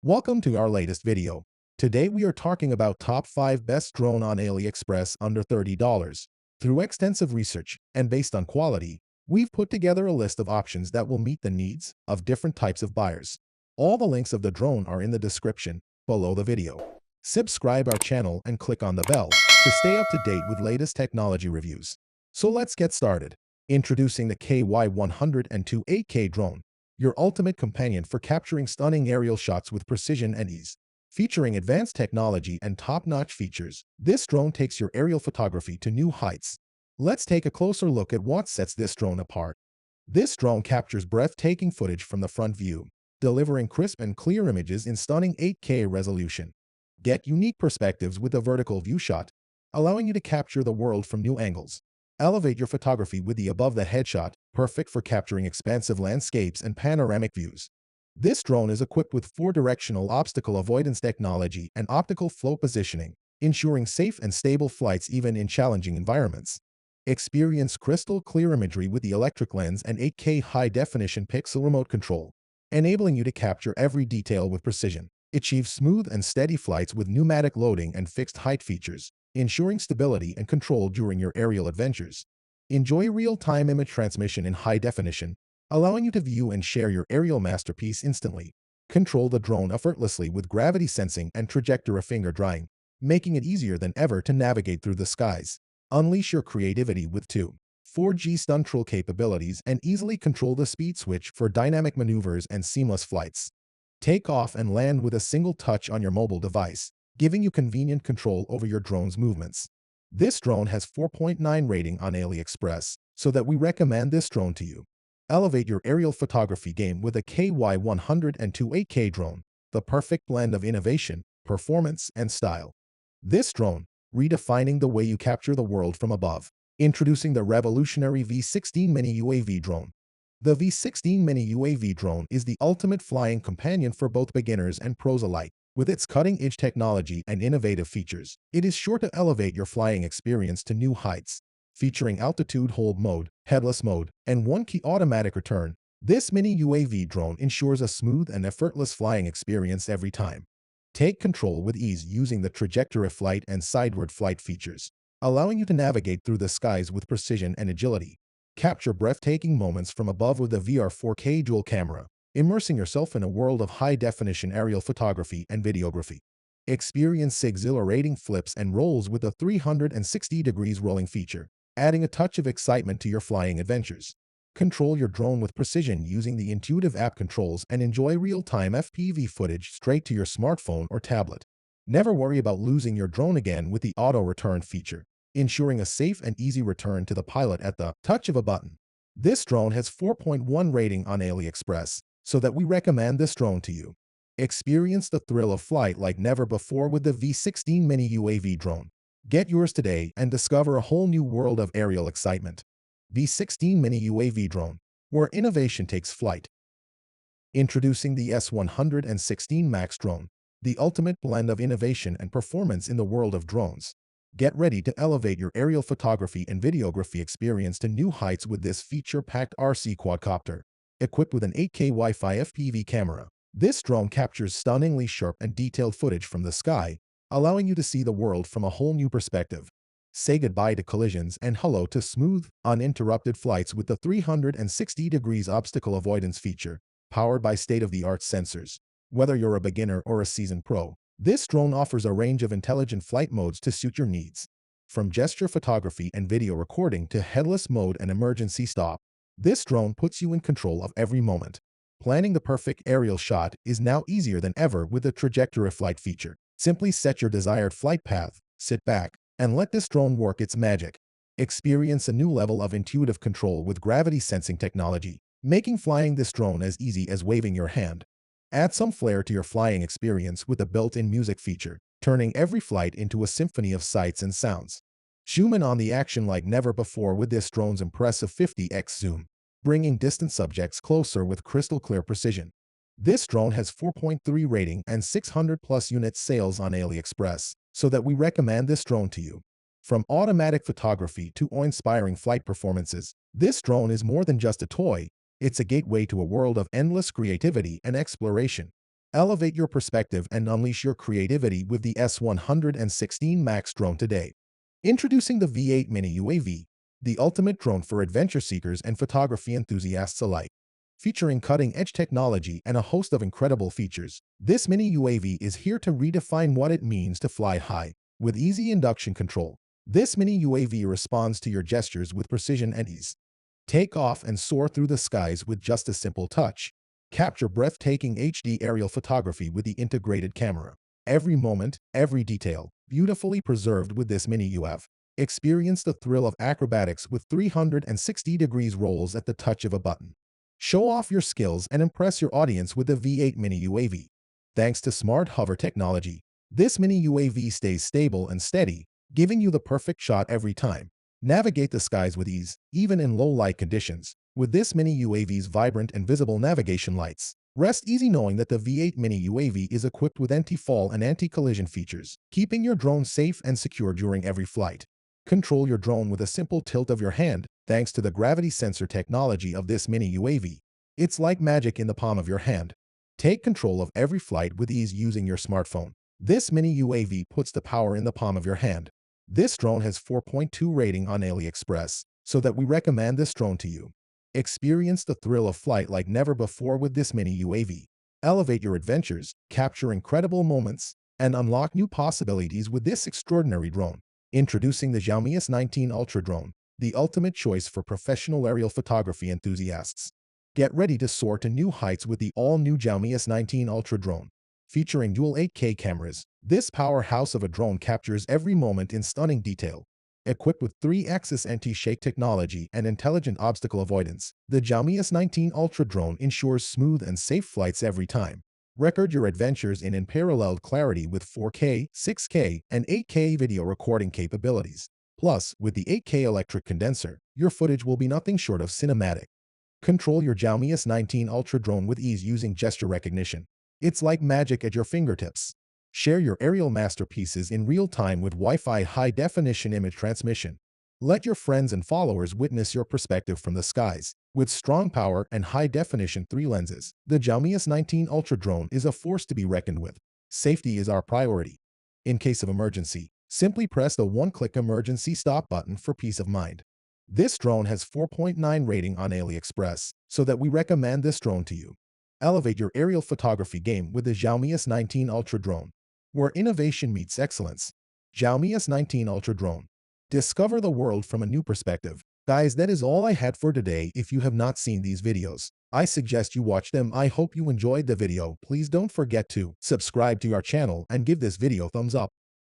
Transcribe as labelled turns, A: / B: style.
A: Welcome to our latest video. Today we are talking about top 5 best drone on AliExpress under $30. Through extensive research and based on quality, we've put together a list of options that will meet the needs of different types of buyers. All the links of the drone are in the description below the video. Subscribe our channel and click on the bell to stay up to date with latest technology reviews. So let's get started. Introducing the KY102 8K drone, your ultimate companion for capturing stunning aerial shots with precision and ease. Featuring advanced technology and top-notch features, this drone takes your aerial photography to new heights. Let's take a closer look at what sets this drone apart. This drone captures breathtaking footage from the front view, delivering crisp and clear images in stunning 8K resolution. Get unique perspectives with a vertical view shot, allowing you to capture the world from new angles. Elevate your photography with the above-the-head shot, perfect for capturing expansive landscapes and panoramic views. This drone is equipped with 4-directional obstacle avoidance technology and optical flow positioning, ensuring safe and stable flights even in challenging environments. Experience crystal-clear imagery with the electric lens and 8K high-definition pixel remote control, enabling you to capture every detail with precision. Achieve smooth and steady flights with pneumatic loading and fixed height features, ensuring stability and control during your aerial adventures. Enjoy real-time image transmission in high definition, allowing you to view and share your aerial masterpiece instantly. Control the drone effortlessly with gravity sensing and trajectory finger drying, making it easier than ever to navigate through the skies. Unleash your creativity with 4G stunt capabilities and easily control the speed switch for dynamic maneuvers and seamless flights. Take off and land with a single touch on your mobile device, giving you convenient control over your drone's movements. This drone has 4.9 rating on AliExpress, so that we recommend this drone to you. Elevate your aerial photography game with a KY102 8K drone, the perfect blend of innovation, performance, and style. This drone, redefining the way you capture the world from above. Introducing the revolutionary V16 Mini UAV Drone. The V16 Mini UAV Drone is the ultimate flying companion for both beginners and pros alike. With its cutting-edge technology and innovative features, it is sure to elevate your flying experience to new heights. Featuring altitude hold mode, headless mode, and one-key automatic return, this mini UAV drone ensures a smooth and effortless flying experience every time. Take control with ease using the trajectory flight and sideward flight features, allowing you to navigate through the skies with precision and agility. Capture breathtaking moments from above with the VR 4K dual camera, immersing yourself in a world of high-definition aerial photography and videography. Experience exhilarating flips and rolls with a 360 degrees rolling feature, adding a touch of excitement to your flying adventures. Control your drone with precision using the intuitive app controls and enjoy real-time FPV footage straight to your smartphone or tablet. Never worry about losing your drone again with the auto-return feature, ensuring a safe and easy return to the pilot at the touch of a button. This drone has 4.1 rating on AliExpress, so that we recommend this drone to you. Experience the thrill of flight like never before with the V16 Mini UAV Drone. Get yours today and discover a whole new world of aerial excitement. V16 Mini UAV Drone, where innovation takes flight. Introducing the S116 MAX Drone, the ultimate blend of innovation and performance in the world of drones. Get ready to elevate your aerial photography and videography experience to new heights with this feature-packed RC quadcopter. Equipped with an 8K Wi-Fi FPV camera, this drone captures stunningly sharp and detailed footage from the sky, allowing you to see the world from a whole new perspective. Say goodbye to collisions and hello to smooth, uninterrupted flights with the 360 degrees obstacle avoidance feature, powered by state-of-the-art sensors. Whether you're a beginner or a seasoned pro, this drone offers a range of intelligent flight modes to suit your needs. From gesture photography and video recording to headless mode and emergency stop, this drone puts you in control of every moment. Planning the perfect aerial shot is now easier than ever with the trajectory flight feature. Simply set your desired flight path, sit back, and let this drone work its magic. Experience a new level of intuitive control with gravity sensing technology, making flying this drone as easy as waving your hand. Add some flair to your flying experience with a built-in music feature, turning every flight into a symphony of sights and sounds. Zoom in on the action like never before with this drone's impressive 50x zoom, bringing distant subjects closer with crystal-clear precision. This drone has 4.3 rating and 600+ units sales on AliExpress, so that we recommend this drone to you. From automatic photography to awe-inspiring flight performances, this drone is more than just a toy. It's a gateway to a world of endless creativity and exploration. Elevate your perspective and unleash your creativity with the S116 MAX Drone today. Introducing the V8 Mini UAV, the ultimate drone for adventure seekers and photography enthusiasts alike. Featuring cutting-edge technology and a host of incredible features, this mini UAV is here to redefine what it means to fly high. With easy induction control, this mini UAV responds to your gestures with precision and ease. Take off and soar through the skies with just a simple touch. Capture breathtaking HD aerial photography with the integrated camera. Every moment, every detail, beautifully preserved with this mini UAV. Experience the thrill of acrobatics with 360 degrees rolls at the touch of a button. Show off your skills and impress your audience with the V8 Mini UAV. Thanks to smart hover technology, this mini UAV stays stable and steady, giving you the perfect shot every time. Navigate the skies with ease, even in low light conditions, with this mini UAV's vibrant and visible navigation lights. Rest easy knowing that the V8 Mini UAV is equipped with anti-fall and anti-collision features, keeping your drone safe and secure during every flight. Control your drone with a simple tilt of your hand, thanks to the gravity sensor technology of this mini UAV. It's like magic in the palm of your hand. Take control of every flight with ease using your smartphone. This mini UAV puts the power in the palm of your hand. This drone has 4.2 rating on Aliexpress, so that we recommend this drone to you. Experience the thrill of flight like never before with this mini UAV. Elevate your adventures, capture incredible moments, and unlock new possibilities with this extraordinary drone. Introducing the Xiaomi S19 Ultra Drone, the ultimate choice for professional aerial photography enthusiasts. Get ready to soar to new heights with the all-new Xiaomi S19 Ultra Drone. Featuring dual 8K cameras, this powerhouse of a drone captures every moment in stunning detail. Equipped with 3-axis anti-shake technology and intelligent obstacle avoidance, the Xiaomi S19 Ultra Drone ensures smooth and safe flights every time. Record your adventures in unparalleled clarity with 4K, 6K, and 8K video recording capabilities. Plus, with the 8K electric condenser, your footage will be nothing short of cinematic. Control your Xiaomi S19 Ultra Drone with ease using gesture recognition. It's like magic at your fingertips. Share your aerial masterpieces in real time with Wi-Fi high-definition image transmission. Let your friends and followers witness your perspective from the skies. With strong power and high-definition 3 lenses, the Xiaomi S19 Ultra Drone is a force to be reckoned with. Safety is our priority. In case of emergency, simply press the one-click emergency stop button for peace of mind. This drone has 4.9 rating on Aliexpress, so that we recommend this drone to you. Elevate your aerial photography game with the Xiaomi S19 Ultra Drone, where innovation meets excellence. Xiaomi S19 Ultra Drone. Discover the world from a new perspective. Guys, that is all I had for today. If you have not seen these videos, I suggest you watch them. I hope you enjoyed the video. Please don't forget to subscribe to our channel and give this video thumbs up.